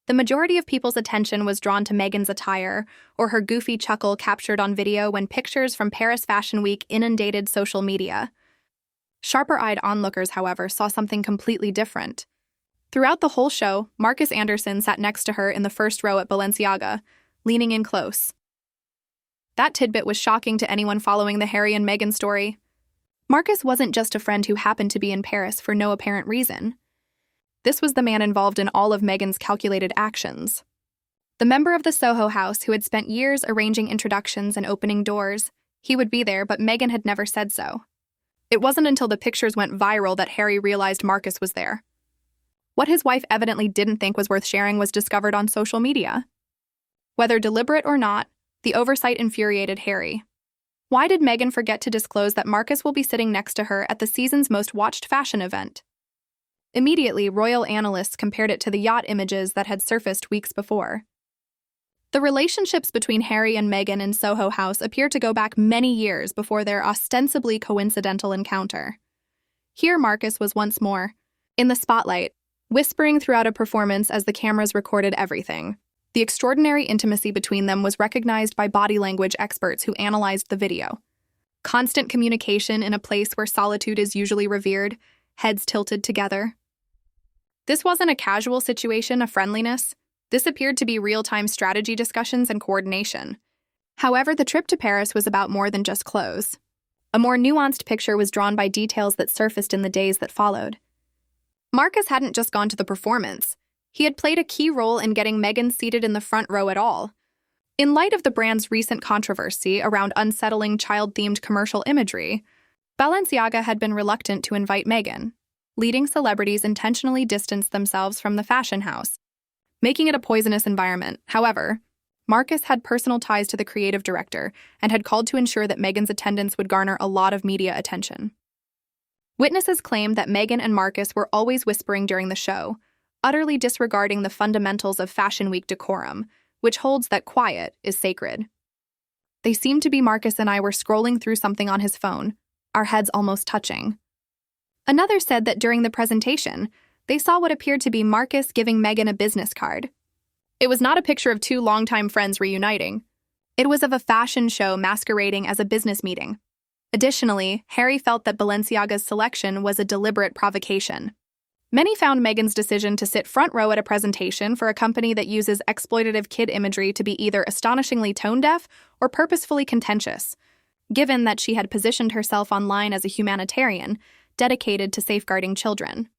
The majority of people's attention was drawn to Meghan's attire, or her goofy chuckle captured on video when pictures from Paris Fashion Week inundated social media. Sharper-eyed onlookers, however, saw something completely different. Throughout the whole show, Marcus Anderson sat next to her in the first row at Balenciaga, leaning in close. That tidbit was shocking to anyone following the Harry and Meghan story. Marcus wasn't just a friend who happened to be in Paris for no apparent reason. This was the man involved in all of Meghan's calculated actions. The member of the Soho house who had spent years arranging introductions and opening doors. He would be there, but Meghan had never said so. It wasn't until the pictures went viral that Harry realized Marcus was there. What his wife evidently didn't think was worth sharing was discovered on social media. Whether deliberate or not, the oversight infuriated Harry. Why did Meghan forget to disclose that Marcus will be sitting next to her at the season's most watched fashion event? Immediately, royal analysts compared it to the yacht images that had surfaced weeks before. The relationships between Harry and Meghan in Soho House appear to go back many years before their ostensibly coincidental encounter. Here Marcus was once more in the spotlight, whispering throughout a performance as the cameras recorded everything. The extraordinary intimacy between them was recognized by body language experts who analyzed the video. Constant communication in a place where solitude is usually revered, heads tilted together. This wasn't a casual situation of friendliness. This appeared to be real-time strategy discussions and coordination. However, the trip to Paris was about more than just clothes. A more nuanced picture was drawn by details that surfaced in the days that followed. Marcus hadn't just gone to the performance. He had played a key role in getting Meghan seated in the front row at all. In light of the brand's recent controversy around unsettling child-themed commercial imagery, Balenciaga had been reluctant to invite Meghan. Leading celebrities intentionally distanced themselves from the fashion house, making it a poisonous environment. However, Marcus had personal ties to the creative director and had called to ensure that Meghan's attendance would garner a lot of media attention. Witnesses claimed that Meghan and Marcus were always whispering during the show, utterly disregarding the fundamentals of Fashion Week decorum, which holds that quiet is sacred. They seemed to be Marcus and I were scrolling through something on his phone, our heads almost touching. Another said that during the presentation, they saw what appeared to be Marcus giving Meghan a business card. It was not a picture of two longtime friends reuniting. It was of a fashion show masquerading as a business meeting. Additionally, Harry felt that Balenciaga's selection was a deliberate provocation. Many found Meghan's decision to sit front row at a presentation for a company that uses exploitative kid imagery to be either astonishingly tone-deaf or purposefully contentious, given that she had positioned herself online as a humanitarian dedicated to safeguarding children.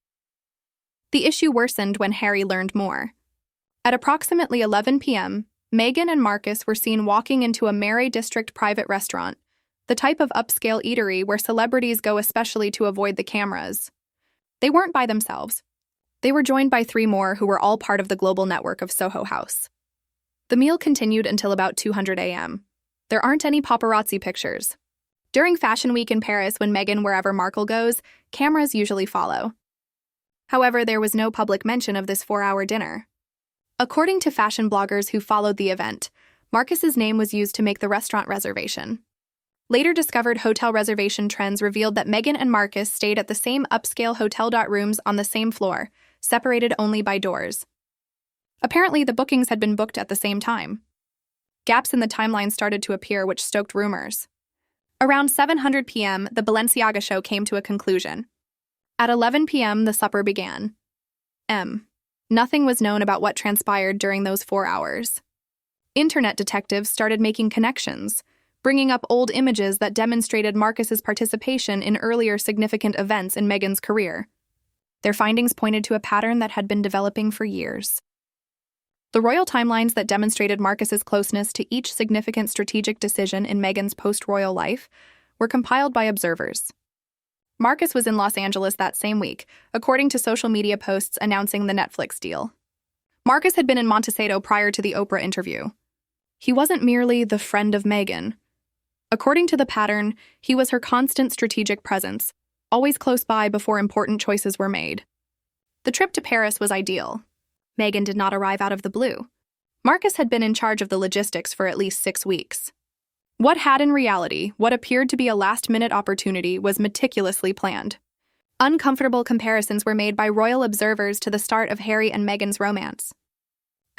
The issue worsened when Harry learned more. At approximately 11 p.m., Meghan and Marcus were seen walking into a Mare District private restaurant, the type of upscale eatery where celebrities go especially to avoid the cameras. They weren't by themselves. They were joined by three more who were all part of the global network of Soho House. The meal continued until about 200 a.m. There aren't any paparazzi pictures. During Fashion Week in Paris, when Meghan wherever Markle goes, cameras usually follow. However, there was no public mention of this 4-hour dinner. According to fashion bloggers who followed the event, Marcus's name was used to make the restaurant reservation. Later discovered hotel reservation trends revealed that Meghan and Marcus stayed at the same upscale hotel rooms on the same floor, separated only by doors. Apparently, the bookings had been booked at the same time. Gaps in the timeline started to appear, which stoked rumors. Around 7:00 p.m., the Balenciaga show came to a conclusion. At 11 p.m., the supper began. Nothing was known about what transpired during those 4 hours. Internet detectives started making connections, bringing up old images that demonstrated Marcus's participation in earlier significant events in Meghan's career. Their findings pointed to a pattern that had been developing for years. The royal timelines that demonstrated Marcus's closeness to each significant strategic decision in Meghan's post-royal life were compiled by observers. Marcus was in Los Angeles that same week, according to social media posts announcing the Netflix deal. Marcus had been in Montecito prior to the Oprah interview. He wasn't merely the friend of Meghan. According to the pattern, he was her constant strategic presence, always close by before important choices were made. The trip to Paris was ideal. Meghan did not arrive out of the blue. Marcus had been in charge of the logistics for at least 6 weeks. What had in reality, what appeared to be a last-minute opportunity, was meticulously planned. Uncomfortable comparisons were made by royal observers to the start of Harry and Meghan's romance.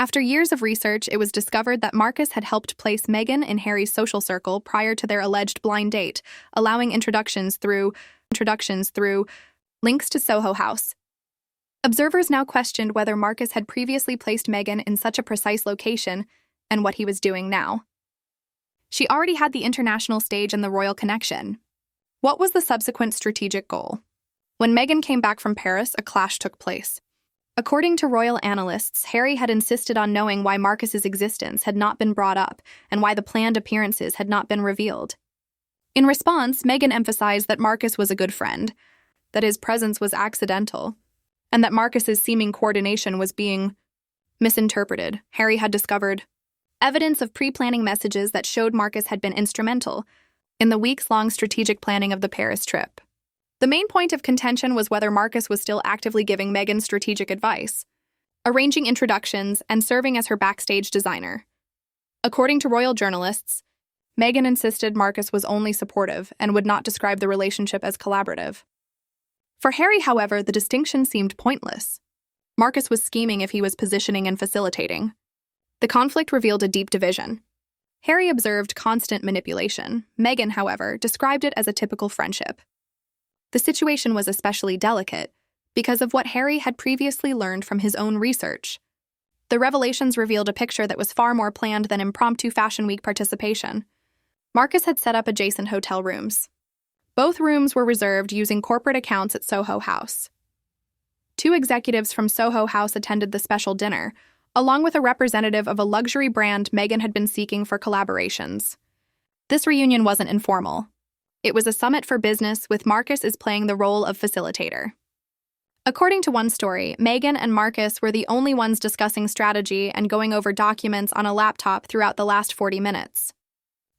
After years of research, it was discovered that Marcus had helped place Meghan in Harry's social circle prior to their alleged blind date, allowing introductions through links to Soho House. Observers now questioned whether Marcus had previously placed Meghan in such a precise location and what he was doing now. She already had the international stage and the royal connection. What was the subsequent strategic goal? When Meghan came back from Paris, a clash took place. According to royal analysts, Harry had insisted on knowing why Marcus's existence had not been brought up and why the planned appearances had not been revealed. In response, Meghan emphasized that Marcus was a good friend, that his presence was accidental, and that Marcus's seeming coordination was being misinterpreted. Harry had discovered evidence of pre-planning messages that showed Marcus had been instrumental in the weeks-long strategic planning of the Paris trip. The main point of contention was whether Marcus was still actively giving Meghan strategic advice, arranging introductions, and serving as her backstage designer. According to royal journalists, Meghan insisted Marcus was only supportive and would not describe the relationship as collaborative. For Harry, however, the distinction seemed pointless. Marcus was scheming if he was positioning and facilitating. The conflict revealed a deep division. Harry observed constant manipulation. Meghan, however, described it as a typical friendship. The situation was especially delicate because of what Harry had previously learned from his own research. The revelations revealed a picture that was far more planned than impromptu Fashion Week participation. Marcus had set up adjacent hotel rooms. Both rooms were reserved using corporate accounts at Soho House. 2 executives from Soho House attended the special dinner, along with a representative of a luxury brand Meghan had been seeking for collaborations. This reunion wasn't informal. It was a summit for business, with Marcus as playing the role of facilitator. According to one story, Meghan and Marcus were the only ones discussing strategy and going over documents on a laptop throughout the last 40 minutes.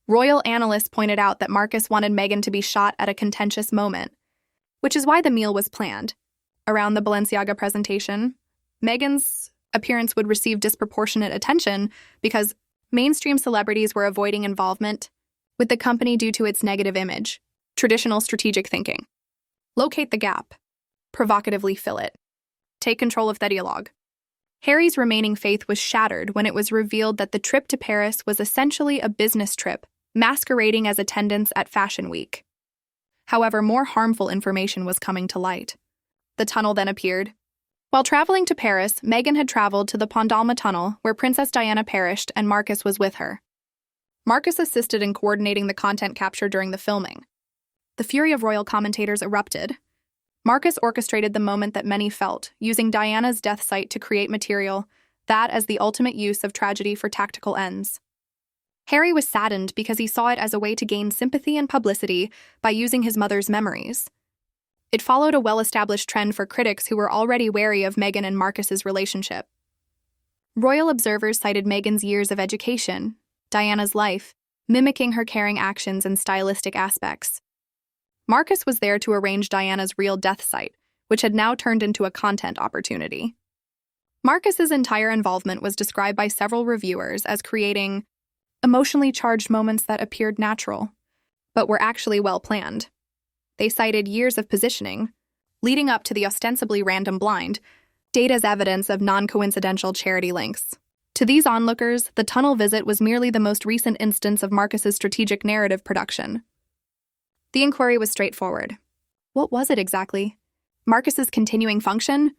Royal analysts pointed out that Marcus wanted Meghan to be shot at a contentious moment, which is why the meal was planned. Around the Balenciaga presentation, Meghan's appearance would receive disproportionate attention because mainstream celebrities were avoiding involvement with the company due to its negative image. Traditional strategic thinking. Locate the gap. Provocatively fill it. Take control of the dialogue. Harry's remaining faith was shattered when it was revealed that the trip to Paris was essentially a business trip, masquerading as attendance at Fashion Week. However, more harmful information was coming to light. The tunnel then appeared. While traveling to Paris, Meghan had traveled to the Pont d'Alma tunnel, where Princess Diana perished, and Marcus was with her. Marcus assisted in coordinating the content capture during the filming. The fury of royal commentators erupted. Marcus orchestrated the moment that many felt, using Diana's death site to create material, that as the ultimate use of tragedy for tactical ends. Harry was saddened because he saw it as a way to gain sympathy and publicity by using his mother's memories. It followed a well-established trend for critics who were already wary of Meghan and Marcus's relationship. Royal observers cited Meghan's years of education, Diana's life, mimicking her caring actions and stylistic aspects. Marcus was there to arrange Diana's real death site, which had now turned into a content opportunity. Marcus's entire involvement was described by several reviewers as creating emotionally charged moments that appeared natural, but were actually well planned. They cited years of positioning, leading up to the ostensibly random blind date as evidence of non-coincidental charity links. To these onlookers, the tunnel visit was merely the most recent instance of Marcus's strategic narrative production. The inquiry was straightforward. What was it exactly? Marcus's continuing function?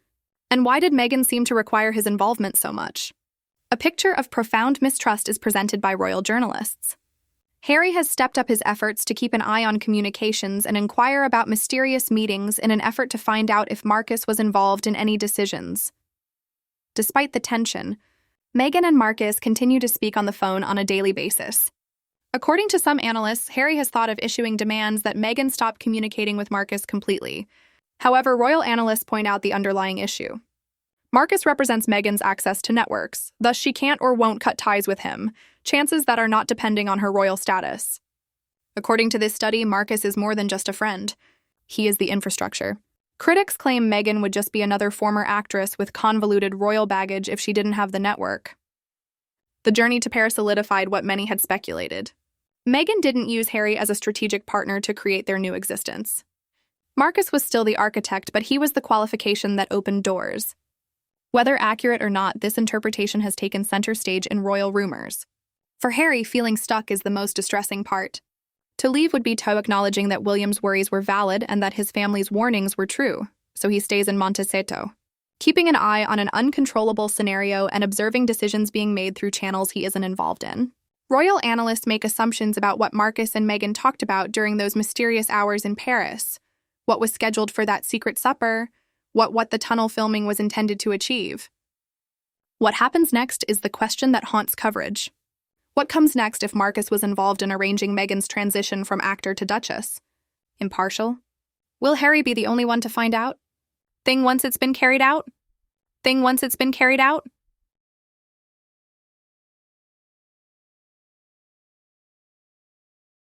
And why did Meghan seem to require his involvement so much? A picture of profound mistrust is presented by royal journalists. Harry has stepped up his efforts to keep an eye on communications and inquire about mysterious meetings in an effort to find out if Marcus was involved in any decisions. Despite the tension, Meghan and Marcus continue to speak on the phone on a daily basis. According to some analysts, Harry has thought of issuing demands that Meghan stop communicating with Marcus completely. However, royal analysts point out the underlying issue. Marcus represents Meghan's access to networks, thus she can't or won't cut ties with him, chances that are not depending on her royal status. According to this study, Marcus is more than just a friend. He is the infrastructure. Critics claim Meghan would just be another former actress with convoluted royal baggage if she didn't have the network. The journey to Paris solidified what many had speculated. Meghan didn't use Harry as a strategic partner to create their new existence. Marcus was still the architect, but he was the qualification that opened doors. Whether accurate or not, this interpretation has taken center stage in royal rumors. For Harry, feeling stuck is the most distressing part. To leave would be to acknowledging that William's worries were valid and that his family's warnings were true, so he stays in Montecito, keeping an eye on an uncontrollable scenario and observing decisions being made through channels he isn't involved in. Royal analysts make assumptions about what Marcus and Meghan talked about during those mysterious hours in Paris, what was scheduled for that secret supper, what the tunnel filming was intended to achieve. What happens next is the question that haunts coverage. What comes next if Marcus was involved in arranging Meghan's transition from actor to duchess? Impartial? Will Harry be the only one to find out? Thing once it's been carried out?